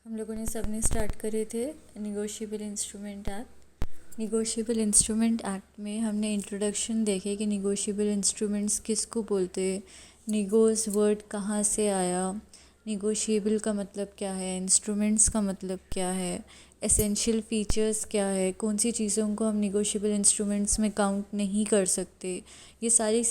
हम लोगों ने सबने स्टार्ट करे थे negotiable instrument act. Negotiable instrument act में हमने इंट्रोडक्शन देखे कि निगोशिएबल इंस्ट्रूमेंट्स किसको बोलते, निगोस वर्ड कहाँ से आया, निगोशिएबल का मतलब क्या है, इंस्ट्रूमेंट्स का मतलब क्या है, एसेंशियल फीचर्स क्या है, कौन सी चीज़ों को हम निगोशिएबल इंस्ट्रूमेंट्स में काउंट नहीं कर सकते। ये सारी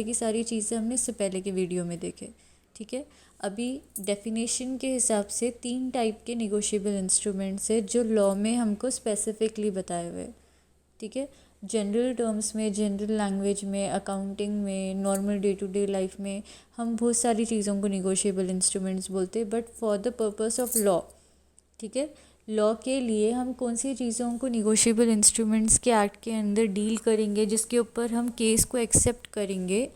की सारी चीज़ें हमने इससे पहले के वीडियो में देखे। ठीक है, अभी डेफिनेशन के हिसाब से 3 टाइप के निगोशिएबल इंस्ट्रूमेंट्स है जो लॉ में हमको स्पेसिफिकली बताए हुए। ठीक है, जनरल टर्म्स में, जनरल लैंग्वेज में, अकाउंटिंग में, normal day to day life में हम बहुत सारी चीज़ों को निगोशिएबल इंस्ट्रूमेंट्स बोलते हैं, but for the purpose of law, ठीक है, लॉ के लिए हम कौन सी चीज़ों को निगोशिएबल इंस्ट्रूमेंट्स के एक्ट के अंदर डील करेंगे, जिसके ऊपर हम केस को एक्सेप्ट करेंगे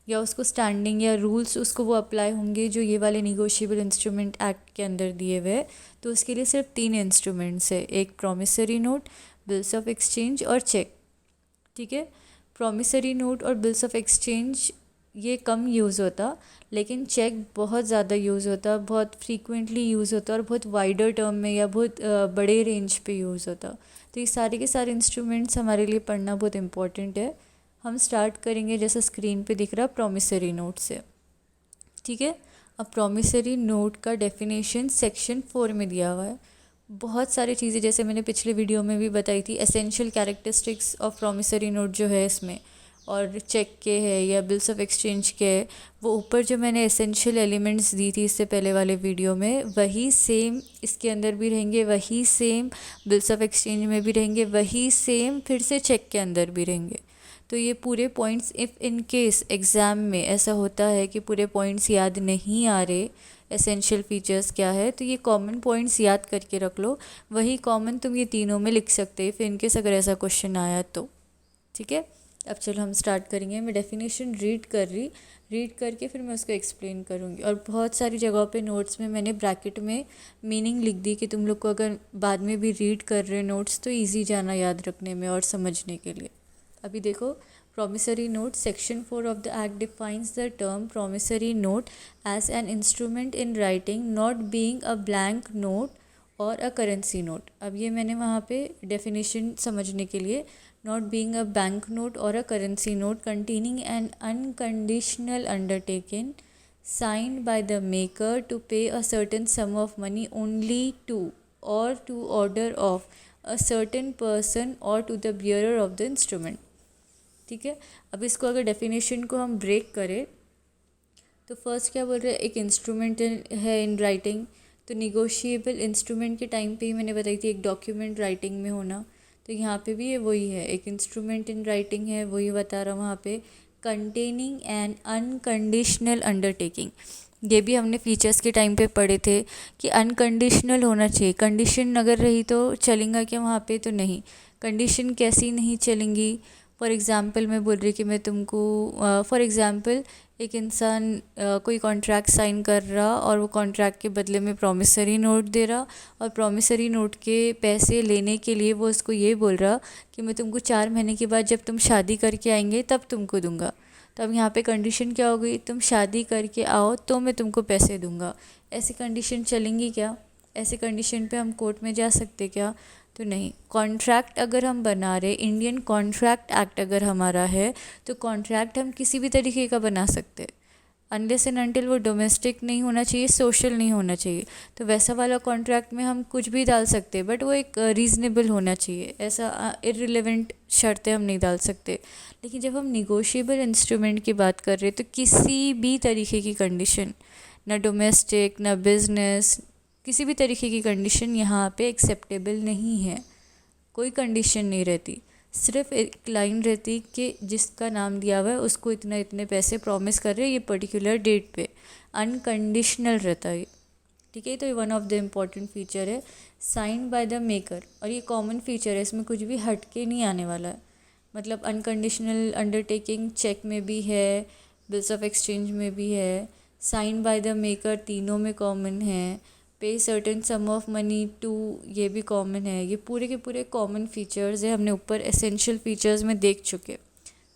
या उसको स्टैंडिंग या रूल्स उसको वो अप्लाई होंगे जो ये वाले निगोशिएबल इंस्ट्रूमेंट एक्ट के अंदर दिए हुए। तो उसके लिए सिर्फ 3 इंस्ट्रूमेंट्स है, एक promissory note, bills of exchange और चेक। ठीक है, प्रॉमिसरी नोट और बिल्स ऑफ एक्सचेंज ये कम यूज़ होता, लेकिन चेक बहुत ज़्यादा यूज़ होता, बहुत फ्रीक्वेंटली यूज़ होता और बहुत वाइडर टर्म में या बहुत बड़े रेंज पे यूज़ होता। तो ये सारे के सारे इंस्ट्रूमेंट्स हमारे लिए पढ़ना बहुत इम्पॉर्टेंट है। हम स्टार्ट करेंगे जैसा स्क्रीन पे दिख रहा प्रॉमिसरी नोट से। ठीक है, अब प्रॉमिसरी नोट का डेफिनेशन सेक्शन 4 में दिया हुआ है। बहुत सारी चीज़ें जैसे मैंने पिछले वीडियो में भी बताई थी, essential characteristics of promissory note जो है इसमें, और चेक के है या बिल्स ऑफ एक्सचेंज के है, वो ऊपर जो मैंने एसेंशियल एलिमेंट्स दी थी इससे पहले वाले वीडियो में, वही सेम इसके अंदर भी रहेंगे, वही सेम बिल्स ऑफ एक्सचेंज में भी रहेंगे, वही सेम फिर से चेक के अंदर भी रहेंगे। तो ये पूरे points, if in case exam में ऐसा होता है कि पूरे पॉइंट्स याद नहीं आ रहे, एसेंशियल फीचर्स क्या है, तो ये कॉमन पॉइंट्स याद करके रख लो, वही कॉमन तुम ये तीनों में लिख सकते हैं, फिर इन केस अगर ऐसा क्वेश्चन आया तो। ठीक है, अब चलो हम स्टार्ट करेंगे। मैं डेफिनेशन रीड करके फिर मैं उसको एक्सप्लेन करूँगी, और बहुत सारी जगहों पे नोट्स में मैंने ब्रैकेट में मीनिंग लिख दी कि तुम लोग को अगर बाद में भी रीड कर रहे नोट्स तो ईजी जाना याद रखने में और समझने के लिए। अभी देखो, promissory note section 4 of the act defines the term promissory note as an instrument in writing not being a blank note और अ करेंसी नोट। अब ये मैंने वहाँ पे डेफिनेशन समझने के लिए, not being a bank note और a currency note containing an unconditional undertaking signed by the maker to pay a certain sum of money only to or to order of a certain person or to the bearer of the instrument। ठीक है, अब इसको अगर definition को हम break करें तो first क्या बोल रहे हैं, एक इंस्ट्रूमेंट है इन राइटिंग। तो निगोशिएबल इंस्ट्रूमेंट के टाइम पे ही मैंने बताई थी एक डॉक्यूमेंट राइटिंग में होना, तो यहाँ पे भी ये वही है, एक इंस्ट्रूमेंट इन राइटिंग है, वही बता रहा हूँ वहाँ पे, कंटेनिंग एन अनकंडीशनल अंडरटेकिंग। ये भी हमने फीचर्स के टाइम पे पढ़े थे कि अनकंडीशनल होना चाहिए, कंडीशन अगर रही तो चलेगा क्या वहाँ पे, तो नहीं। कंडीशन कैसी नहीं चलेंगी, फॉर एग्ज़ाम्पल मैं बोल रही कि मैं तुमको, फॉर एग्ज़ाम्पल एक इंसान कोई कॉन्ट्रैक्ट साइन कर रहा और वो कॉन्ट्रैक्ट के बदले में प्रॉमिसरी नोट दे रहा, और प्रॉमिसरी नोट के पैसे लेने के लिए वो उसको ये बोल रहा कि मैं तुमको 4 महीने के बाद जब तुम शादी करके आएंगे तब तुमको दूंगा। तो अब यहाँ पे कंडीशन क्या हो गई, तुम शादी करके आओ तो मैं तुमको पैसे दूंगा। ऐसी कंडीशन चलेंगी क्या, ऐसे कंडीशन पे हम कोर्ट में जा सकते क्या, तो नहीं। कॉन्ट्रैक्ट अगर हम बना रहे, इंडियन कॉन्ट्रैक्ट एक्ट अगर हमारा है, तो कॉन्ट्रैक्ट हम किसी भी तरीके का बना सकते, अनलेस एंड अनटिल वो डोमेस्टिक नहीं होना चाहिए, सोशल नहीं होना चाहिए। तो वैसा वाला कॉन्ट्रैक्ट में हम कुछ भी डाल सकते हैं, बट वो एक रीज़नेबल होना चाहिए, ऐसा इररिलेवेंट शर्तें हम नहीं डाल सकते। लेकिन जब हम निगोशिएबल इंस्ट्रूमेंट की बात कर रहे हैं तो किसी भी तरीके की कंडीशन, ना डोमेस्टिक ना बिजनेस, किसी भी तरीके की कंडीशन यहाँ पे एक्सेप्टेबल नहीं है। कोई कंडीशन नहीं रहती, सिर्फ एक लाइन रहती कि जिसका नाम दिया हुआ है उसको इतने इतने पैसे प्रॉमिस कर रहे हैं ये पर्टिकुलर डेट पे, अनकंडीशनल रहता है। ठीक है, तो ये one of the important feature है, साइन बाय द मेकर, और ये कॉमन फीचर है, इसमें कुछ भी हट के नहीं आने वाला है। मतलब अनकंडीशनल अंडरटेकिंग चेक में भी है, बिल्स ऑफ एक्सचेंज में भी है, साइन बाय द मेकर तीनों में कॉमन है, pay certain sum of money to ये भी कॉमन है। ये पूरे के पूरे कॉमन फीचर्स है, हमने ऊपर एसेंशियल फीचर्स में देख चुके।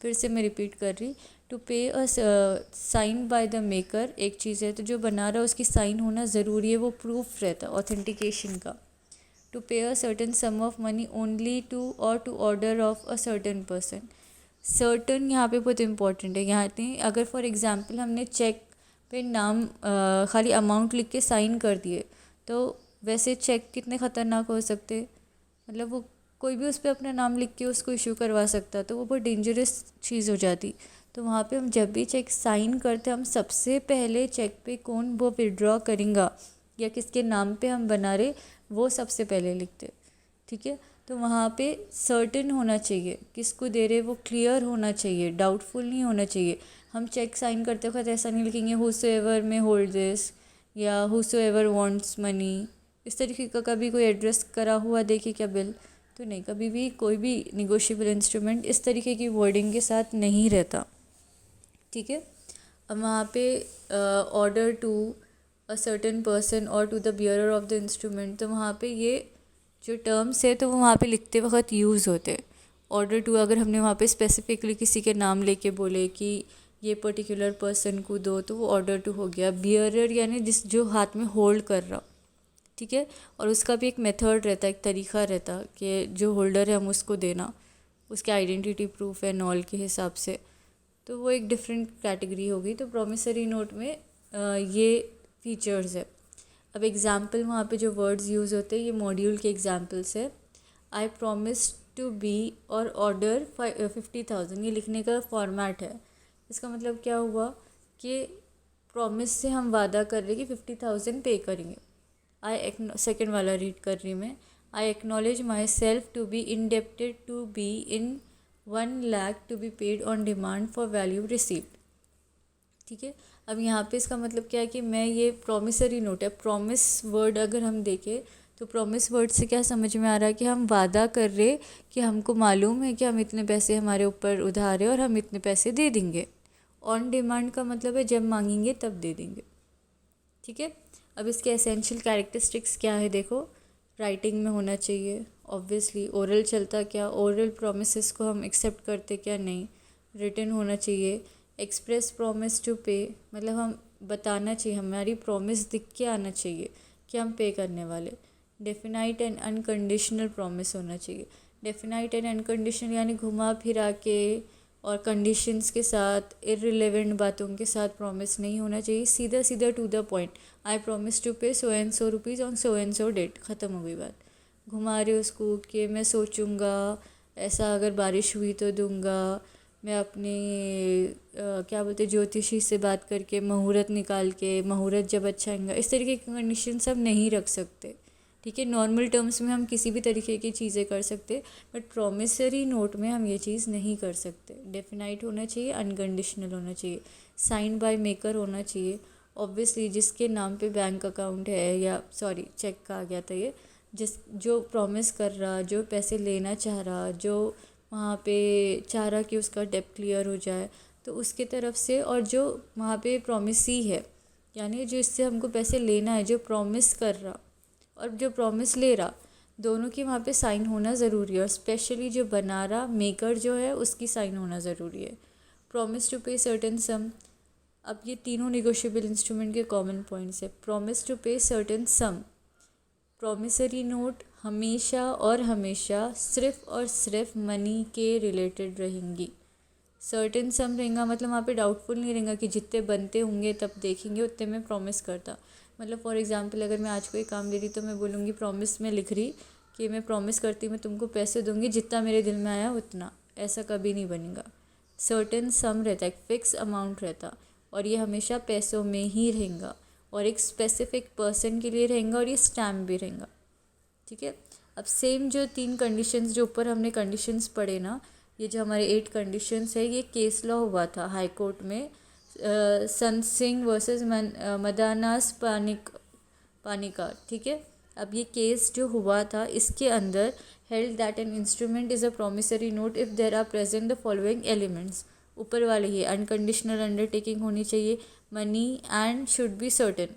फिर से मैं रिपीट कर रही, to pay a sign by the maker एक चीज़ है, तो जो बना रहा है उसकी साइन होना ज़रूरी है, वो प्रूफ रहता है ऑथेंटिकेशन का। To pay a certain sum of money only to or to order of a certain person. Certain यहाँ पे बहुत इंपॉर्टेंट है। यहाँ नहीं, अगर फॉर एग्जांपल हमने चेक पे नाम खाली अमाउंट लिख के साइन कर दिए, तो वैसे चेक कितने ख़तरनाक हो सकते, मतलब वो कोई भी उस पर अपना नाम लिख के उसको इशू करवा सकता, तो वो बहुत डेंजरस चीज़ हो जाती। तो वहाँ पे हम जब भी चेक साइन करते, हम सबसे पहले चेक पे कौन वो विड्रॉ करेंगे या किसके नाम पे हम बना रहे, वो सबसे पहले लिखते। ठीक है, तो वहाँ पे सर्टेन होना चाहिए, किसको दे रहे वो क्लियर होना चाहिए, डाउटफुल नहीं होना चाहिए। हम चेक साइन करते वक्त ऐसा नहीं लिखेंगे हुसोएवर में होल्ड दिस या हुसोएवर वांट्स मनी, इस तरीके का कभी कोई एड्रेस करा हुआ देखे क्या बिल, तो नहीं, कभी भी कोई भी निगोशिएबल इंस्ट्रूमेंट इस तरीके की वर्डिंग के साथ नहीं रहता। ठीक है, अब वहाँ पे order to a certain person or to the bearer of the instrument, तो वहाँ पे ये जो टर्म्स है तो वो वहाँ पे लिखते वक्त यूज़ होते हैं। ऑर्डर टू अगर हमने वहाँ पे स्पेसिफिकली किसी के नाम लेके बोले कि ये पर्टिकुलर पर्सन को दो, तो वो ऑर्डर टू हो गया। बियरर यानी जिस जो हाथ में होल्ड कर रहा, ठीक है, और उसका भी एक मेथड रहता है, एक तरीका रहता कि जो होल्डर है हम उसको देना, उसके आइडेंटिटी प्रूफ है नॉल के हिसाब से, तो वो एक डिफरेंट कैटेगरी होगी। तो प्रोमिसरी नोट में ये फीचर्स है। अब एग्ज़ाम्पल वहाँ पे जो वर्ड्स यूज़ होते हैं ये मॉड्यूल के एग्जाम्पल्स है। आई प्रॉमिस टू बी और ऑर्डर 50,000, ये लिखने का फॉर्मेट है। इसका मतलब क्या हुआ कि प्रॉमिस से हम वादा कर रहे कि 50,000 पे करेंगे। सेकेंड वाला रीड कर रही मैं। I acknowledge myself to be indebted to be in 1 lakh to be paid on demand for value received. ठीक है, अब यहाँ पे इसका मतलब क्या है कि मैं ये प्रॉमिसरी नोट है। प्रॉमिस वर्ड अगर हम देखें तो प्रॉमिस वर्ड से क्या समझ में आ रहा है कि हम वादा कर रहे कि हमको मालूम है कि हम इतने पैसे हमारे ऊपर उधार है और हम इतने पैसे दे देंगे। ऑन डिमांड का मतलब है जब मांगेंगे तब दे देंगे। ठीक है, अब इसके एसेंशियल कैरेक्टरिस्टिक्स क्या है देखो। राइटिंग में होना चाहिए ऑब्वियसली। ओरल चलता क्या, ओरल प्रोमिस को हम एक्सेप्ट करते क्या, नहीं। रिटन होना चाहिए। एक्सप्रेस प्रॉमिस टू पे, मतलब हम बताना चाहिए, हमारी प्रॉमिस दिख के आना चाहिए कि हम पे करने वाले। डेफिनाइट एंड अनकंडीशनल प्रॉमिस होना चाहिए। डेफिनाइट एंड अनकंडीशनल यानी घुमा फिरा के और कंडीशंस के साथ, इररिलेवेंट बातों के साथ प्रॉमिस नहीं होना चाहिए। सीधा सीधा to the point, I promise to pay so and so rupees on so and so date, ख़त्म हो गई बात। घुमा रहे उसको कि मैं सोचूंगा, ऐसा अगर बारिश हुई तो दूंगा, मैं अपने क्या बोलते ज्योतिषी से बात करके मुहूर्त निकाल के, मुहूर्त जब अच्छा आएगा, इस तरीके की कंडीशन सब नहीं रख सकते। ठीक है, नॉर्मल टर्म्स में हम किसी भी तरीके की चीज़ें कर सकते, बट प्रॉमिसरी नोट में हम ये चीज़ नहीं कर सकते। डेफिनाइट होना चाहिए, अनकंडीशनल होना चाहिए, साइन बाय मेकर होना चाहिए। ऑब्वियसली जिसके नाम पे बैंक अकाउंट है, या सॉरी चेक का आ गया था ये, जो प्रॉमिस कर रहा, जो पैसे लेना चाह रहा, जो वहाँ पे चाह रहा कि उसका डेब्ट क्लियर हो जाए, तो उसके तरफ से, और जो वहाँ पे प्रॉमिसी है यानी जो इससे हमको पैसे लेना है, जो प्रॉमिस कर रहा और जो प्रॉमिस ले रहा, दोनों की वहाँ पे साइन होना ज़रूरी है। और स्पेशली जो बना रहा, मेकर जो है, उसकी साइन होना ज़रूरी है। प्रॉमिस टू पे सर्टेन सम, अब ये तीनों निगोशिएबल इंस्ट्रूमेंट के कॉमन पॉइंट्स है। Promise to pay certain some, promissory note हमेशा और हमेशा सिर्फ और सिर्फ मनी के रिलेटेड रहेंगी। सर्टेन सम रहेगा मतलब वहाँ पे डाउटफुल नहीं रहेगा कि जितने बनते होंगे तब देखेंगे उतने में प्रॉमिस करता। मतलब फॉर एग्जांपल अगर मैं आज कोई काम ले रही तो मैं बोलूँगी, प्रॉमिस में लिख रही कि मैं प्रॉमिस करती मैं तुमको पैसे दूंगी जितना मेरे दिल में आया उतना, ऐसा कभी नहीं बनेगा। सर्टेन सम रहता है, एक फिक्स अमाउंट रहता, और ये हमेशा पैसों में ही रहेगा, और एक स्पेसिफिक पर्सन के लिए रहेगा, और ये स्टैम्प भी रहेगा। ठीक है, अब सेम जो 3 कंडीशंस जो ऊपर हमने कंडीशंस पढ़े ना, ये जो हमारे 8 कंडीशंस है, ये केस लॉ हुआ था हाई कोर्ट में, संत सिंह वर्सेस मदानास पानिका। ठीक है, अब ये केस जो हुआ था इसके अंदर held that an instrument is a promissory note if there are present the following elements. ऊपर वाले ही अनकंडीशनल अंडरटेकिंग होनी चाहिए, money and should be certain,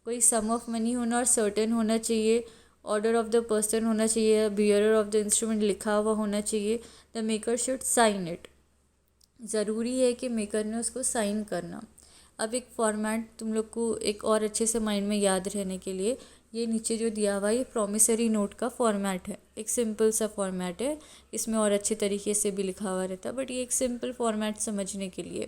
कोई सम ऑफ मनी होना और सर्टेन होना चाहिए, ऑर्डर ऑफ द पर्सन होना चाहिए, बियरर ऑफ द इंस्ट्रूमेंट लिखा हुआ होना चाहिए, the maker should sign it. ज़रूरी है कि मेकर ने उसको साइन करना। अब एक फॉर्मेट तुम लोग को एक और अच्छे से माइंड में याद रहने के लिए, ये नीचे जो दिया हुआ है ये प्रॉमिसरी नोट का फॉर्मेट है। एक सिंपल सा फॉर्मेट है, इसमें और अच्छे तरीके से भी लिखा हुआ रहता है, बट ये एक सिंपल फॉर्मेट समझने के लिए।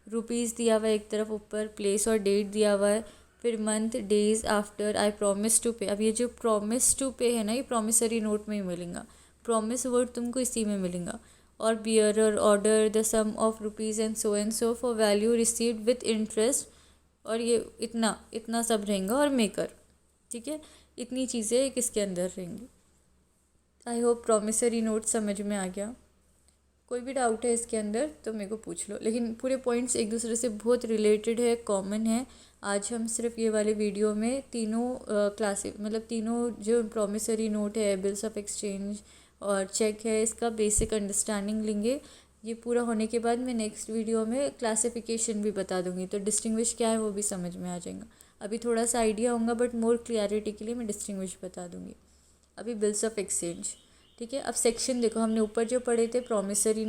रुपीज़ दिया हुआ है एक तरफ ऊपर, प्लेस और डेट दिया हुआ है, फिर month, days after I promise to pay. अब ये जो प्रॉमिस टू पे है ना, ये प्रॉमिसरी नोट में ही मिलेगा, प्रॉमिस वर्ड तुमको इसी में मिलेगा। और bearer order the sum of rupees and so for value received with interest, और ये इतना इतना सब रहेगा, और मेकर। ठीक है, इतनी चीज़ें किसके अंदर रहेंगी। आई होप प्रॉमिसरी नोट समझ में आ गया। कोई भी डाउट है इसके अंदर तो मेरे को पूछ लो, लेकिन पूरे पॉइंट्स एक दूसरे से बहुत रिलेटेड है, कॉमन है। आज हम सिर्फ ये वाले वीडियो में तीनों क्लासेस, मतलब तीनों जो प्रॉमिसरी नोट है, बिल्स ऑफ एक्सचेंज और चेक है, इसका बेसिक अंडरस्टैंडिंग लेंगे। ये पूरा होने के बाद मैं नेक्स्ट वीडियो में क्लासिफिकेशन भी बता दूंगी, तो डिस्टिंग्विश क्या है वो भी समझ में आ जाएगा। अभी थोड़ा सा आइडिया होगा, बट मोर क्लियरिटी के लिए मैं डिस्टिंग्विश बता दूंगी। अभी बिल्स ऑफ एक्सचेंज, ठीक है। अब सेक्शन देखो, हमने ऊपर जो पढ़े थे प्रॉमिसरी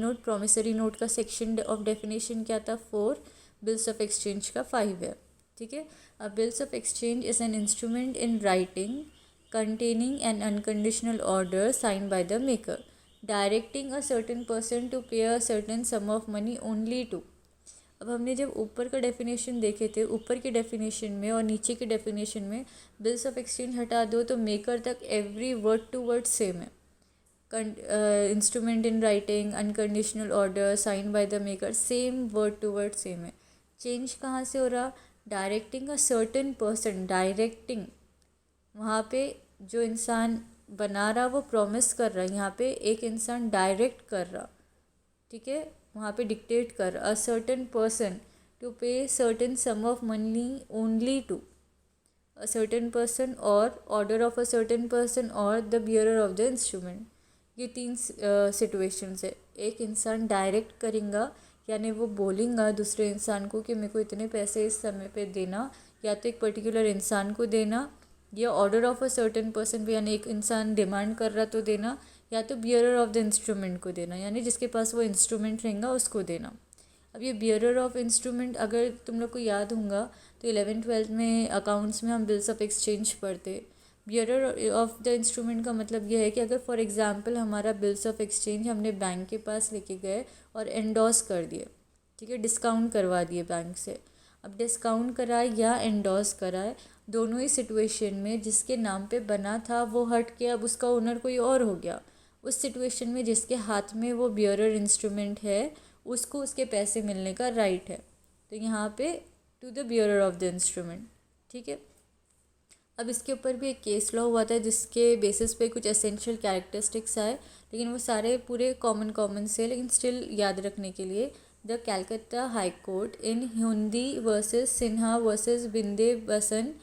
नोट का सेक्शन ऑफ डेफिनेशन क्या था, 4, बिल्स ऑफ एक्सचेंज का 5 है। ठीक है। अब bills of exchange is an instrument in writing containing an unconditional order signed by the maker, directing a certain person to pay a certain sum of money only to। अब हमने जब ऊपर का डेफिनेशन देखे थे, ऊपर के डेफिनेशन में और नीचे के डेफिनेशन में बिल्स ऑफ एक्सचेंज हटा दो तो मेकर तक every word to word same है। Instrument in writing, unconditional order sign by the maker, same word to word same है। चेंज कहाँ से हो रहा, directing a certain person, directing, वहाँ पे जो इंसान बना रहा वो प्रॉमिस कर रहा है, यहाँ पे एक इंसान डायरेक्ट कर रहा, ठीक है, वहाँ पे डिक्टेट कर a certain person to pay certain sum of money only to a certain person or order of a certain person or the bearer of the instrument. ये 3 सिचुएशंस है। एक इंसान डायरेक्ट करेगा, यानी वो बोलेगा दूसरे इंसान को कि मेरे को इतने पैसे इस समय पे देना, या तो एक पर्टिकुलर इंसान को देना, या order of a certain person पे, यानी एक इंसान डिमांड कर रहा तो देना, या तो बियरर ऑफ द इंस्ट्रूमेंट को देना, यानी जिसके पास वो इंस्ट्रूमेंट रहेगा उसको देना। अब ये बियरर ऑफ इंस्ट्रूमेंट अगर तुम लोग को याद होगा तो 11th-12th में अकाउंट्स में हम बिल्स ऑफ एक्सचेंज पढ़ते। बियरर ऑफ द इंस्ट्रूमेंट का मतलब यह है कि अगर फॉर एग्जांपल हमारा बिल्स ऑफ एक्सचेंज हमने बैंक के पास लेके गए और एंडोस कर दिए, ठीक है, डिस्काउंट करवा दिए बैंक से। अब डिस्काउंट कराए या एंडोस कराए, दोनों ही सिचुएशन में जिसके नाम पे बना था वो हट के अब उसका ओनर कोई और हो गया। उस सिचुएशन में जिसके हाथ में वो बियरर इंस्ट्रूमेंट है उसको उसके पैसे मिलने का राइट है, तो यहाँ पे to the bearer of the instrument. ठीक है। अब इसके ऊपर भी एक केस लॉ हुआ था जिसके बेसिस पे कुछ एसेंशियल कैरेक्टरिस्टिक्स आए, लेकिन वो सारे पूरे कॉमन से, लेकिन स्टिल याद रखने के लिए। द कैलकत्ता हाई कोर्ट इन हुंडी वर्सेस सिन्हा वर्सेस बिंदे बसन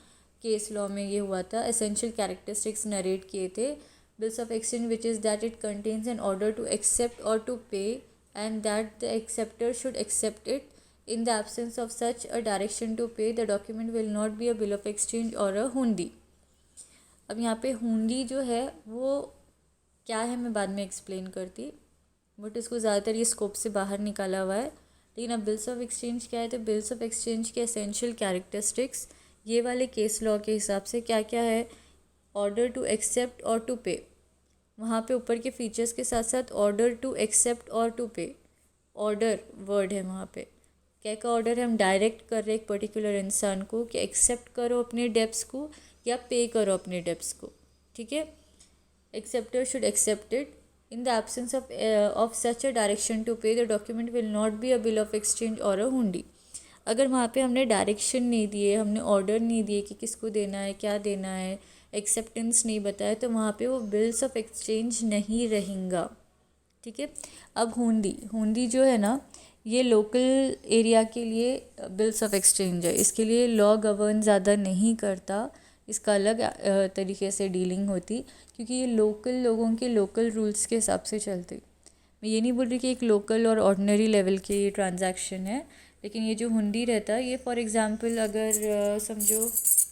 केस लॉ में ये हुआ था। एसेंशियल कैरेक्टरिस्टिक्स नरेट किए थे। Bills of exchange which is that it contains an order to accept और to pay and that the acceptor should accept it. In the absence of such a direction to pay, the document will not be a bill of exchange or a hundi। अब यहाँ पे हुंडी जो है वो क्या है मैं बाद में एक्सप्लेन करती, बट इसको ज़्यादातर ये स्कोप से बाहर निकाला हुआ है। लेकिन अब बिल्स ऑफ एक्सचेंज क्या है, तो बिल्स ऑफ एक्सचेंज के एसेंशियल कैरेक्टरिस्टिक्स ये वाले केस लॉ के हिसाब से क्या क्या है, ऑर्डर टू एक्सेप्ट और टू पे, वहाँ पे ऊपर के फीचर्स के साथ साथ ऑर्डर टू एक्सेप्ट और टू पे, ऑर्डर वर्ड है वहाँ पे। क्या का ऑर्डर है, हम डायरेक्ट कर रहे एक पर्टिकुलर इंसान को कि एक्सेप्ट करो अपने डेब्स को या पे करो अपने डेब्स को। ठीक है। Acceptor should accept it in the absence of such a direction to pay, the document will not be a bill of exchange or a हुंडी। अगर वहाँ पे हमने डायरेक्शन नहीं दिए, हमने ऑर्डर नहीं दिए कि किसको देना है, क्या देना है, एक्सेप्टेंस नहीं बताया, तो वहाँ पे वो बिल्स ऑफ एक्सचेंज नहीं रहेगा। ठीक है। अब हुंडी जो है ना, ये लोकल एरिया के लिए बिल्स ऑफ एक्सचेंज है, इसके लिए लॉ गवर्न ज़्यादा नहीं करता, इसका अलग तरीके से डीलिंग होती, क्योंकि ये लोकल लोगों के लोकल रूल्स के हिसाब से चलते। मैं ये नहीं बोल रही कि एक लोकल और ऑर्डिनरी लेवल के ये ट्रांजैक्शन है, लेकिन ये जो हुंडी रहता है ये फॉर एग्ज़ाम्पल अगर समझो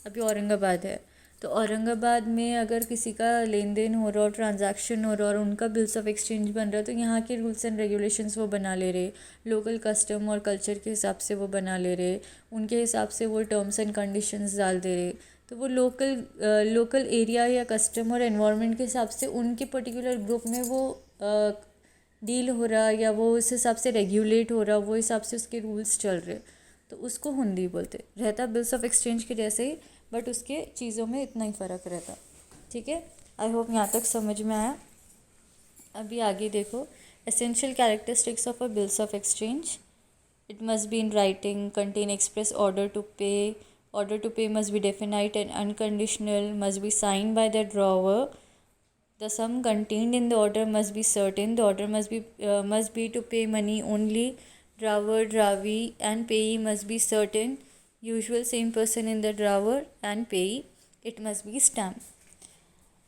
अभी औरंगाबाद है, तो औरंगाबाद में अगर किसी का लेन देन हो रहा हो, ट्रांजैक्शन हो रहा और उनका बिल्स ऑफ एक्सचेंज बन रहा है, तो यहाँ के रूल्स एंड रेगुलेशंस वो बना ले रहे, लोकल कस्टम और कल्चर के हिसाब से वो बना ले रहे, उनके हिसाब से वो टर्म्स एंड कंडीशंस डाल दे रहे। तो वो लोकल एरिया या कस्टम और एनवायरनमेंट के हिसाब से उनके पर्टिकुलर ग्रुप में वो डील हो रहा या वो उस हिसाब से रेगुलेट हो रहा, वो हिसाब से उसके रूल्स चल रहे, तो उसको हुंडी बोलते। रहता बिल्स ऑफ एक्सचेंज के जैसे ही, बट उसके चीज़ों में इतना ही फ़र्क रहता। ठीक है, आई होप यहाँ तक समझ में आया। अभी आगे देखो, essential characteristics of a bills of exchange. It must be in writing, contain express order to pay, order to pay must be definite and unconditional, must be signed by the drawer, the sum contained in the order must be certain, the order must be to pay money only, drawer, drawee and payee must be certain, usual same person in the drawer and payee, it must be stamp।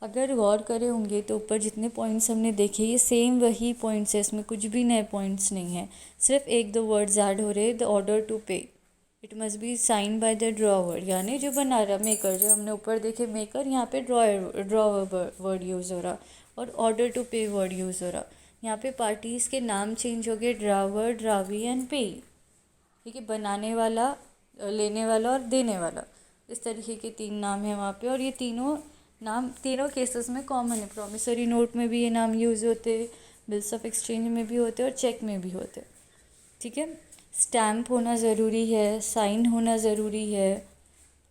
अगर गौर करे होंगे तो ऊपर जितने points हमने देखे ये same वही पॉइंट्स है, इसमें कुछ भी नए पॉइंट्स नहीं है, सिर्फ एक दो वर्ड्स ऐड हो रहे। The order to pay, it must be sign by the drawer, यानी जो बना रहा मेकर, जो हमने ऊपर देखे मेकर, यहाँ पे ड्रॉवर वर्ड यूज़ हो रहा और ऑर्डर टू पे वर्ड यूज़ हो रहा। यहाँ पे पार्टीज़ के नाम चेंज हो गए, ड्रावर, ड्रावी एंड पे। ठीक है, बनाने वाला, लेने वाला और देने वाला, इस तरीके के तीन नाम हैं वहाँ पे, और ये तीनों नाम तीनों केसेस में कॉमन है। प्रॉमिसरी नोट में भी ये नाम यूज़ होते, बिल्स ऑफ एक्सचेंज में भी होते और चेक में भी होते। ठीक है, स्टैम्प होना ज़रूरी है, साइन होना ज़रूरी है,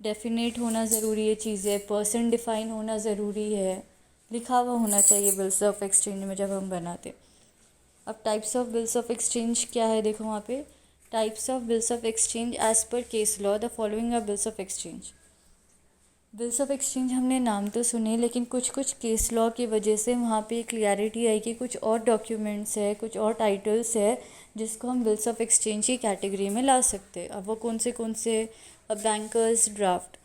डेफिनेट होना ज़रूरी है चीज़ें, पर्सन डिफाइन होना ज़रूरी है, लिखा हुआ होना चाहिए बिल्स ऑफ एक्सचेंज में जब हम बनाते। अब types of bills of exchange क्या है, देखो वहाँ पे, types of bills of exchange as per case law the following are bills of exchange. Bills of exchange हमने नाम तो सुने, लेकिन कुछ कुछ केस लॉ की वजह से वहाँ पे क्लियरिटी आई कि कुछ और डॉक्यूमेंट्स है, कुछ और टाइटल्स है जिसको हम बिल्स ऑफ एक्सचेंज की कैटेगरी में ला सकते हैं। अब वो कौन से बैंकर्स ड्राफ्ट।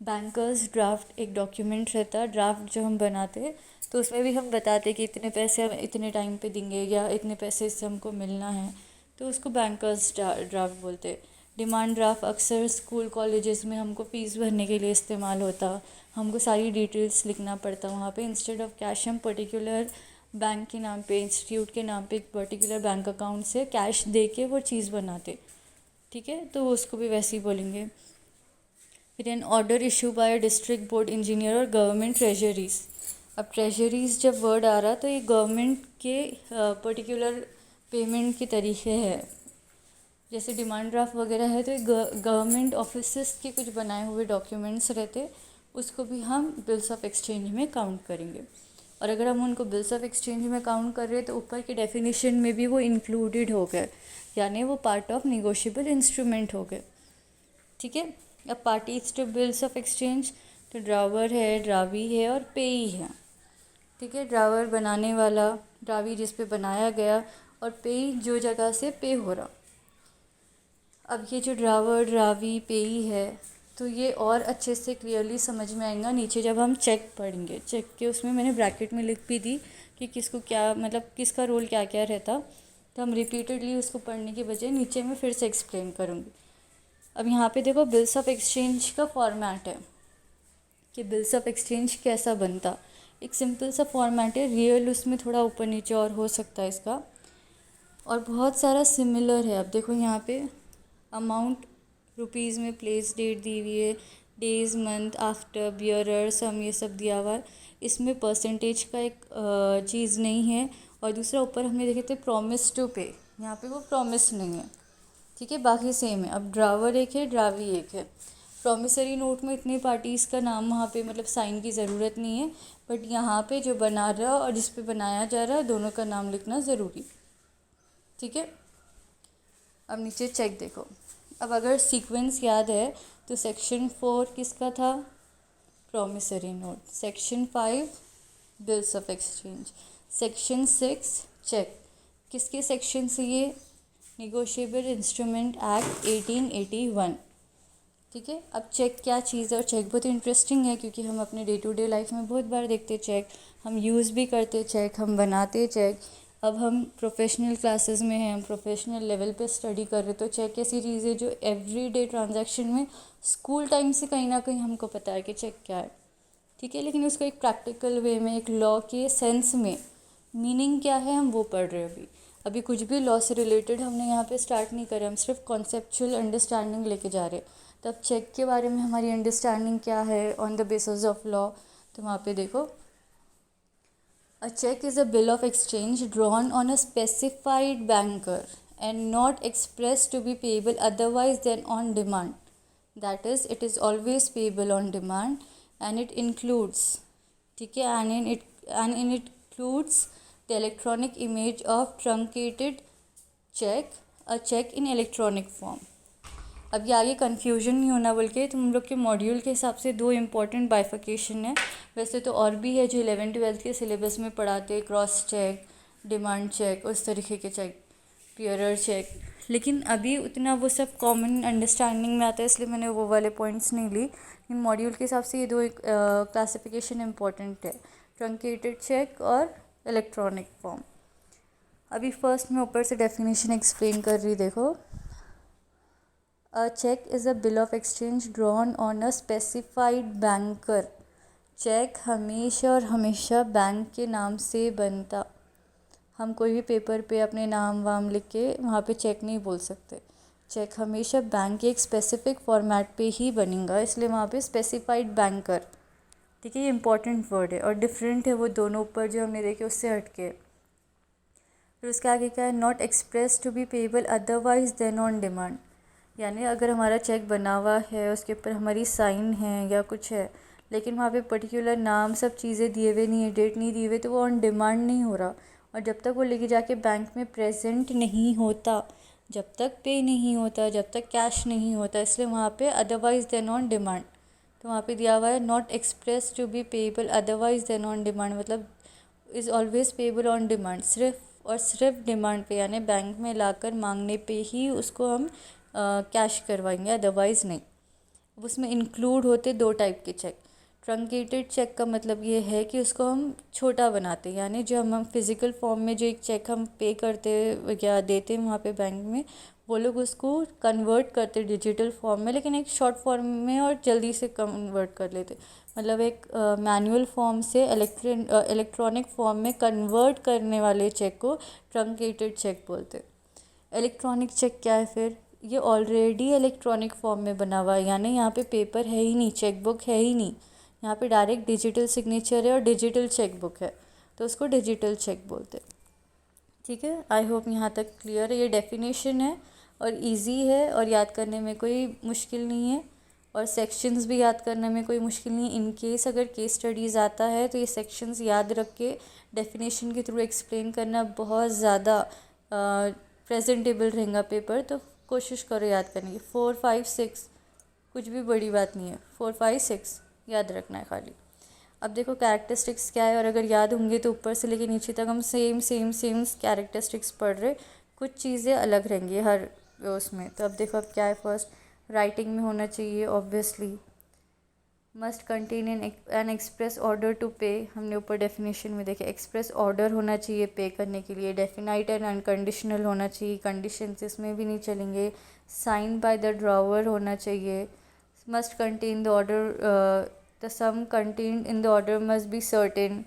बैंकर्स ड्राफ्ट एक डॉक्यूमेंट रहता है, ड्राफ्ट जो हम बनाते तो उसमें भी हम बताते कि इतने पैसे हम इतने टाइम पे देंगे या इतने पैसे इससे हमको मिलना है, तो उसको बैंकर्स ड्राफ्ट बोलते। डिमांड ड्राफ्ट अक्सर स्कूल कॉलेजेस में हमको फ़ीस भरने के लिए इस्तेमाल होता, हमको सारी डिटेल्स लिखना पड़ता वहाँ पे। इंस्टेड ऑफ कैश हम पर्टिकुलर बैंक के नाम पे, इंस्टीट्यूट के नाम पे एक पर्टिकुलर बैंक अकाउंट से कैश दे के वो चीज़ बनाते। ठीक है, तो उसको भी वैसे ही बोलेंगे। फिर an order issue by district board engineer और गवर्नमेंट ट्रेजरीज। अब ट्रेजरीज जब वर्ड आ रहा तो ये गवर्नमेंट के पर्टिकुलर पेमेंट के तरीके है, जैसे डिमांड ड्राफ्ट वगैरह है तो गवर्नमेंट ऑफिसेस के कुछ बनाए हुए डॉक्यूमेंट्स रहते, उसको भी हम बिल्स ऑफ एक्सचेंज में काउंट करेंगे। और अगर हम उनको बिल्स ऑफ एक्सचेंज में काउंट कर रहे हैं तो ऊपर के डेफिनेशन में भी वो इंक्लूडेड हो गए, यानी वो पार्ट ऑफ निगोशिएबल इंस्ट्रूमेंट हो गए। ठीक है, अब parties to bills of exchange तो ड्रावर है, ड्रावी है और पेई है। ठीक है, ड्रावर बनाने वाला, ड्रावी जिस पे बनाया गया, और पेई जो जगह से पे हो रहा। अब ये जो ड्रावर, ड्रावी, पेई है तो ये और अच्छे से क्लियरली समझ में आएगा नीचे जब हम चेक पढ़ेंगे। चेक के उसमें मैंने ब्रैकेट में लिख भी दी कि किसको क्या, मतलब किसका रोल क्या क्या रहता, तो हम रिपीटेडली उसको पढ़ने के बजाय नीचे में फिर से एक्सप्लेन करूँगी। अब यहाँ पे देखो बिल्स ऑफ एक्सचेंज का फॉर्मेट है कि बिल्स ऑफ एक्सचेंज कैसा बनता। एक सिंपल सा फॉर्मेट है, रियल उसमें थोड़ा ऊपर नीचे और हो सकता है इसका, और बहुत सारा सिमिलर है। अब देखो यहाँ पे अमाउंट रुपीज़ में प्लेस डेट दी हुई है, डेज, मंथ, आफ्टर, बियरर, सम, ये सब दिया हुआ है। इसमें परसेंटेज का एक चीज़ नहीं है। और दूसरा ऊपर हमने देखे थे प्रॉमिस टू पे, यहाँ पे वो प्रॉमिस नहीं है। ठीक है, बाकी सेम है। अब ड्रावर एक है, ड्रावी एक है। प्रॉमिसरी नोट में इतनी पार्टीज़ का नाम वहाँ पे मतलब साइन की ज़रूरत नहीं है, बट यहाँ पे जो बना रहा और जिस पे बनाया जा रहा है दोनों का नाम लिखना ज़रूरी। ठीक है, अब नीचे चेक देखो। अब अगर सीक्वेंस याद है तो सेक्शन 4 किसका था, promissory note. Section 5 bills of exchange. Section 6 cheque. किसके सेक्शन से ये, निगोशिएबल इंस्ट्रूमेंट एक्ट 1881। ठीक है, अब चेक क्या चीज़ है, और चेक बहुत इंटरेस्टिंग है क्योंकि हम अपने डे टू डे लाइफ में बहुत बार देखते चेक, हम यूज़ भी करते चेक, हम बनाते चेक। अब हम प्रोफेशनल क्लासेस में हैं, हम प्रोफेशनल लेवल पे स्टडी कर रहे, तो चेक ऐसी चीज़ है जो एवरीडे ट्रांजैक्शन में स्कूल टाइम से कहीं ना कहीं हमको पता है कि चेक क्या है, ठीक है, लेकिन उसको एक प्रैक्टिकल वे में, एक लॉ के सेंस में मीनिंग क्या है हम वो पढ़ रहे हैं अभी। अभी कुछ भी लॉ से रिलेटेड हमने यहाँ पे स्टार्ट नहीं करा, हम सिर्फ कॉन्सेप्चुअल अंडरस्टैंडिंग लेके जा रहे हैं। तो अब चेक के बारे में हमारी अंडरस्टैंडिंग क्या है on the basis of law, तो वहाँ पे देखो, A check is a bill of exchange drawn on a specified banker and not expressed to be payable otherwise than on demand. That is, it is always payable on demand, and it includes, ठीक है, and in it includes the electronic image of truncated check, a check in electronic form. अब ये आगे confusion नहीं होना बोल के तुम लोग के मॉड्यूल के हिसाब से दो इम्पॉर्टेंट बाइफिकेशन है। वैसे तो और भी है जो 11th-12th के सिलेबस में पढ़ाते हैं, क्रॉस चेक, डिमांड चेक, उस तरीके के चेक, पियरर चेक, लेकिन अभी उतना वो सब कॉमन अंडरस्टैंडिंग में आता है, इसलिए मैंने वो वाले पॉइंट्स नहीं ली। इन मॉड्यूल के हिसाब से ये दो क्लासिफिकेशन इम्पॉर्टेंट है, ट्रंकेटेड चेक और इलेक्ट्रॉनिक फॉर्म। अभी फर्स्ट में ऊपर से डेफिनेशन एक्सप्लेन कर रही, देखो, A check is a bill of exchange drawn on a specified banker. Cheque हमेशा और हमेशा बैंक के नाम से बनता। हम कोई भी पेपर पे अपने नाम वाम लिख के वहाँ पे चेक नहीं बोल सकते। चेक हमेशा बैंक के एक स्पेसिफिक फॉर्मेट पे ही बनेगा, इसलिए वहाँ पे स्पेसिफाइड बैंकर, ठीक है, ये इंपॉर्टेंट वर्ड है और डिफरेंट है वो दोनों ऊपर जो हमने देखे उससे हटके। फिर उसके आगे क्या है, not express to be payable otherwise than on demand, यानी अगर हमारा चेक बना हुआ है, उसके ऊपर हमारी साइन है या कुछ है, लेकिन वहाँ पे पर्टिकुलर नाम सब चीज़ें दिए हुए नहीं है, डेट नहीं दिए हुए, तो वो ऑन डिमांड नहीं हो रहा। और जब तक वो लेके जाके बैंक में प्रेजेंट नहीं होता, जब तक पे नहीं होता, जब तक कैश नहीं होता, इसलिए वहाँ पे अदरवाइज देन ऑन डिमांड, तो वहाँ पे दिया हुआ है not express to be payable otherwise than on demand, मतलब is always payable on demand, सिर्फ और सिर्फ डिमांड पे, यानी बैंक में लाकर मांगने पे ही उसको हम कैश करवाएंगे, अदरवाइज़ नहीं। उसमें इंक्लूड होते दो टाइप के चेक। ट्रंकेटेड चेक का मतलब ये है कि उसको हम छोटा बनाते हैं, यानी जो हम फिज़िकल फॉर्म में जो एक चेक हम पे करते या देते हैं वहाँ पे बैंक में, वो लोग उसको कन्वर्ट करते डिजिटल फॉर्म में, लेकिन एक शॉर्ट फॉर्म में और जल्दी से कन्वर्ट कर लेते, मतलब एक मैनुअल फॉर्म से इलेक्ट्रॉनिक फॉर्म में कन्वर्ट करने वाले चेक को ट्रंकेटेड चेक बोलते। इलेक्ट्रॉनिक चेक क्या है फिर, ये ऑलरेडी इलेक्ट्रॉनिक फॉर्म में बना हुआ है, यानी यहाँ पे पेपर है ही नहीं, चेक बुक है ही नहीं, यहाँ पे डायरेक्ट डिजिटल सिग्नेचर है और डिजिटल चेक बुक है, तो उसको डिजिटल चेक बोलते। ठीक है, आई होप यहाँ तक क्लियर है। ये डेफिनेशन है और इजी है और याद करने में कोई मुश्किल नहीं है, और सेक्शंस भी याद करने में कोई मुश्किल नहीं है। इन केस अगर केस स्टडीज़ आता है तो ये सेक्शंस याद रख के डेफिनेशन के थ्रू एक्सप्लेन करना बहुत ज़्यादा प्रेजेंटेबल रहेगा पेपर, तो कोशिश करो याद करने की। 4, 5, 6 कुछ भी बड़ी बात नहीं है, 4, 5, 6 याद रखना है खाली। अब देखो कैरेक्टरिस्टिक्स क्या है, और अगर याद होंगे तो ऊपर से लेके नीचे तक हम सेम कैरेक्टरिस्टिक्स पढ़ रहे, कुछ चीज़ें अलग रहेंगी हर उसमें। तो अब देखो अब क्या है, फर्स्ट राइटिंग में होना चाहिए obviously, must contain an express order to pay, हमने ऊपर डेफिनेशन में देखे, एक्सप्रेस ऑर्डर होना चाहिए पे करने के लिए, डेफिनाइट एंड अनकंडीशनल होना चाहिए, कंडीशंस इसमें भी नहीं चलेंगे, साइन बाय द ड्रावर होना चाहिए, must contain the order, the sum contained in the order must be certain,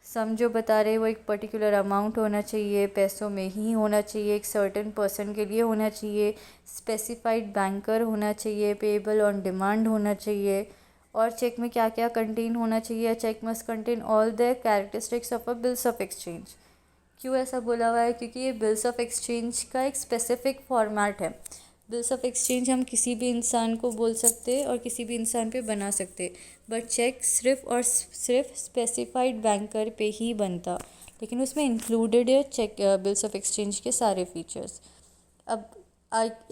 sum जो बता रहे वो एक पर्टिकुलर अमाउंट होना चाहिए, पैसों में ही होना चाहिए, एक सर्टेन पर्सन के लिए होना चाहिए, स्पेसिफाइड बैंकर होना चाहिए, पेएबल ऑन डिमांड होना चाहिए, और चेक में क्या क्या कंटेन होना चाहिए, cheque must contain all the characteristics of a bills of exchange. क्यों ऐसा बोला हुआ है, क्योंकि ये बिल्स ऑफ एक्सचेंज का एक स्पेसिफिक फॉर्मेट है। बिल्स ऑफ एक्सचेंज हम किसी भी इंसान को बोल सकते और किसी भी इंसान पे बना सकते, बट चेक सिर्फ और सिर्फ स्पेसिफाइड बैंकर पे ही बनता, लेकिन उसमें इंक्लूडेड है चेक बिल्स ऑफ एक्सचेंज के सारे फीचर्स। अब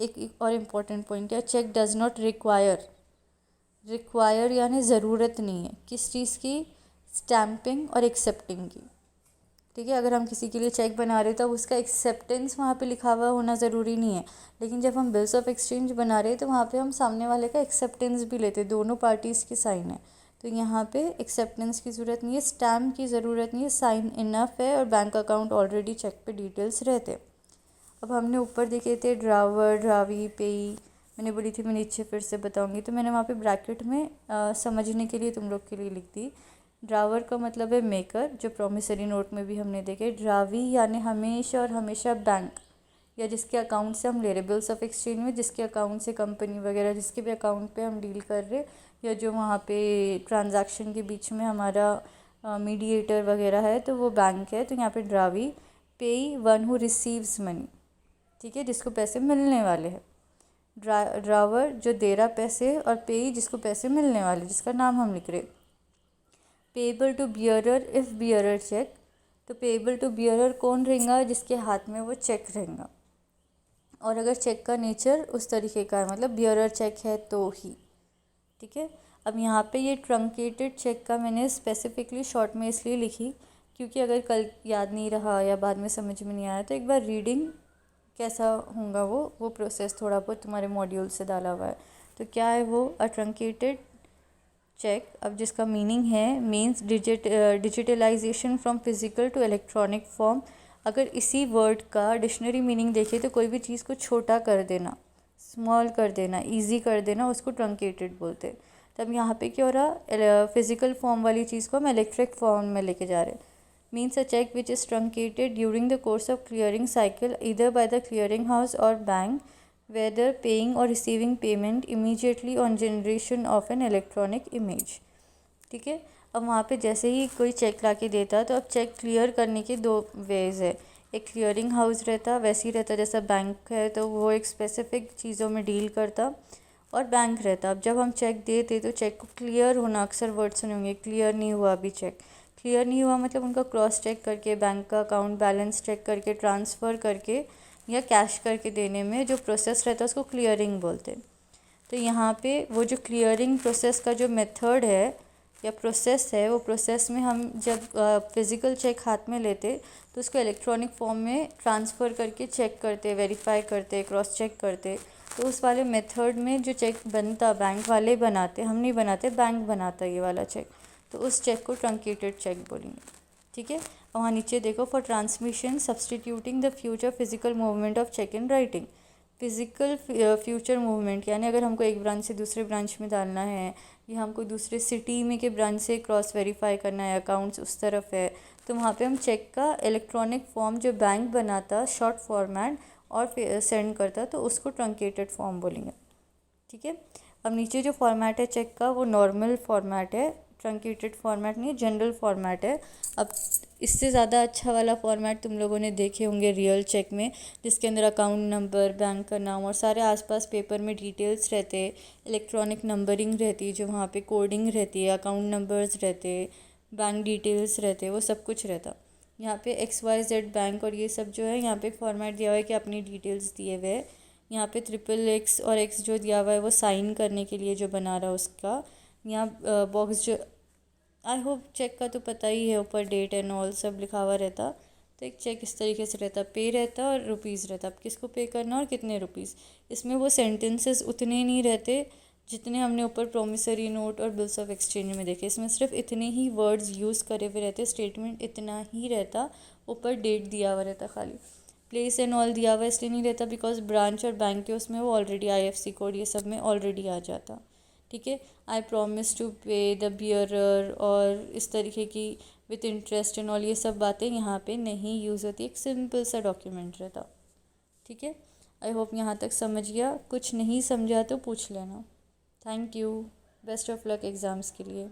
एक और इम्पॉर्टेंट पॉइंट है, चेक डज नॉट रिक्वायर यानी ज़रूरत नहीं है किस चीज़ की, स्टैम्पिंग और एक्सेप्टिंग की। ठीक है, अगर हम किसी के लिए चेक बना रहे तो उसका एक्सेप्टेंस वहाँ पे लिखा हुआ होना ज़रूरी नहीं है, लेकिन जब हम बिल्स ऑफ एक्सचेंज बना रहे हैं तो वहाँ पे हम सामने वाले का एक्सेप्टेंस भी लेते, दोनों पार्टीज़ की साइन है, तो यहाँ पे एक्सेप्टेंस की ज़रूरत नहीं है, स्टैम्प की ज़रूरत नहीं है, साइन इनफ है, और बैंक अकाउंट ऑलरेडी चेक पे डिटेल्स रहते। अब हमने ऊपर देखे थे ड्रावर, ड्रावी, पेई, मैंने बोली थी मैं नीचे फिर से बताऊंगी, तो मैंने वहाँ पे ब्रैकेट में समझने के लिए तुम लोग के लिए लिख दी। ड्रावर का मतलब है मेकर, जो प्रोमिसरी नोट में भी हमने देखे। ड्रावी यानी हमेशा और हमेशा बैंक, या जिसके अकाउंट से हम ले रहे, बिल्स ऑफ एक्सचेंज में जिसके अकाउंट से कंपनी वगैरह जिसके भी अकाउंट पे हम डील कर रहे, या जो वहाँ पे ट्रांजैक्शन के बीच में हमारा मीडिएटर वगैरह है, तो वो बैंक है। तो यहाँ पे ड्रावी। पेई वन हु रिसीव्स मनी, ठीक है, जिसको पैसे मिलने वाले हैं। ड्रावर जो दे रहा पैसे, और पेई जिसको पैसे मिलने वाले, जिसका नाम हम लिख रहे। Payable to bearer if bearer cheque, तो पेएबल टू बियरर कौन रहेगा, जिसके हाथ में वो चेक रहेगा, और अगर चेक का नेचर उस तरीके का है, मतलब बियरर चेक है तो ही, ठीक है। अब यहाँ पे ये ट्रंकेटेड चेक का मैंने स्पेसिफिकली शॉर्ट में इसलिए लिखी क्योंकि अगर कल याद नहीं रहा या बाद में समझ में नहीं आया तो एक बार रीडिंग कैसा होगा वो प्रोसेस थोड़ा बहुत तुम्हारे मॉड्यूल से डाला हुआ है। तो क्या है वो, अ ट्रंकेटेड चेक, अब जिसका मीनिंग है means digitalization from physical to electronic form. अगर इसी वर्ड का डिक्शनरी मीनिंग देखें तो कोई भी चीज़ को छोटा कर देना, स्मॉल कर देना, इजी कर देना, उसको ट्रंकेटेड बोलते हैं। तब यहाँ पे क्या हो रहा, फिजिकल फॉर्म वाली चीज़ को हम इलेक्ट्रिक फॉर्म में लेके जा रहे हैं। Means a cheque which is truncated during the course of clearing cycle either by the clearing house और bank, whether paying or receiving payment immediately on generation of an electronic image, ठीक है। अब वहाँ पे जैसे ही कोई चेक ला के देता, तो अब चेक क्लियर करने के दो वेज है। एक क्लियरिंग हाउस रहता, वैसे ही रहता जैसा बैंक है, तो वो एक स्पेसिफिक चीज़ों में डील करता, और बैंक रहता। अब जब हम चेक देते तो चेक को क्लियर होना, अक्सर वर्ड सुने होंगे, क्लियर नहीं हुआ अभी चेक। क्लियर नहीं हुआ मतलब उनका क्रॉस चेक करके, बैंक का अकाउंट बैलेंस चेक करके, ट्रांसफ़र करके या कैश करके देने में जो प्रोसेस रहता है उसको क्लियरिंग बोलते हैं। तो यहाँ पे वो जो क्लियरिंग प्रोसेस का जो मेथड है या प्रोसेस है, वो प्रोसेस में हम जब फिज़िकल चेक हाथ में लेते तो उसको इलेक्ट्रॉनिक फॉर्म में ट्रांसफ़र करके चेक करते, वेरीफाई करते, क्रॉस चेक करते। तो उस वाले मेथड में जो चेक बनता, बैंक वाले बनाते, हम नहीं बनाते, बैंक बनाता ये वाला चेक, तो उस चेक को ट्रंकेटेड चेक बोलेंगे, ठीक है। वहाँ नीचे देखो, for transmission substituting the future physical movement of cheque in writing. Physical future movement यानी अगर हमको एक ब्रांच से दूसरे ब्रांच में डालना है, या हमको दूसरे सिटी में के ब्रांच से क्रॉस वेरीफाई करना है, अकाउंट्स उस तरफ है, तो वहाँ पे हम चेक का इलेक्ट्रॉनिक फॉर्म जो बैंक बनाता, शॉर्ट फॉर्मेट और सेंड करता, तो उसको ट्रंकेटेड फॉर्म बोलेंगे, ठीक है। अब नीचे जो फॉर्मेट है चेक का, वो नॉर्मल फॉर्मेट है, ट्रंकेटेड फॉर्मेट नहीं, जनरल फॉर्मेट है। अब इससे ज़्यादा अच्छा वाला फॉर्मेट तुम लोगों ने देखे होंगे रियल चेक में, जिसके अंदर अकाउंट नंबर, बैंक का नाम और सारे आसपास पेपर में डिटेल्स रहते, इलेक्ट्रॉनिक नंबरिंग रहती है, जो वहाँ पे कोडिंग रहती है, अकाउंट नंबर्स रहते, बैंक डिटेल्स रहते, वो सब कुछ रहता। यहाँ पे XYZ बैंक और ये सब जो है, यहाँ पे फॉर्मेट दिया हुआ है कि अपनी डिटेल्स दिए हुए। यहाँ पे XXX और X जो दिया हुआ है वो साइन करने के लिए जो बना रहा है उसका। यहाँ बॉक्स जो, आई होप चेक का तो पता ही है, ऊपर डेट एंड ऑल सब लिखा हुआ रहता। तो एक चेक इस तरीके से रहता, पे रहता और रुपीज़ रहता, अब किसको पे करना और कितने रुपीज़। इसमें वो सेंटेंसेस उतने नहीं रहते जितने हमने ऊपर प्रोमिसरी नोट और बिल्स ऑफ एक्सचेंज में देखे। इसमें सिर्फ इतने ही वर्ड्स यूज़ करे हुए रहते, स्टेटमेंट इतना ही रहता, ऊपर डेट दिया हुआ रहता खाली। प्लेस एंड ऑल दिया हुआ इसलिए नहीं रहता बिकॉज ब्रांच और बैंक के उसमें वो ऑलरेडी IFC कोड ये सब में ऑलरेडी आ जाता, ठीक है। आई promise to pay the bearer और इस तरीके की विथ इंटरेस्ट एंड ऑल, ये सब बातें यहाँ पे नहीं यूज़ होती, एक सिंपल सा डॉक्यूमेंट रहता, ठीक है। आई होप यहाँ तक समझ गया, कुछ नहीं समझा तो पूछ लेना। Thank you, best of luck exams के लिए।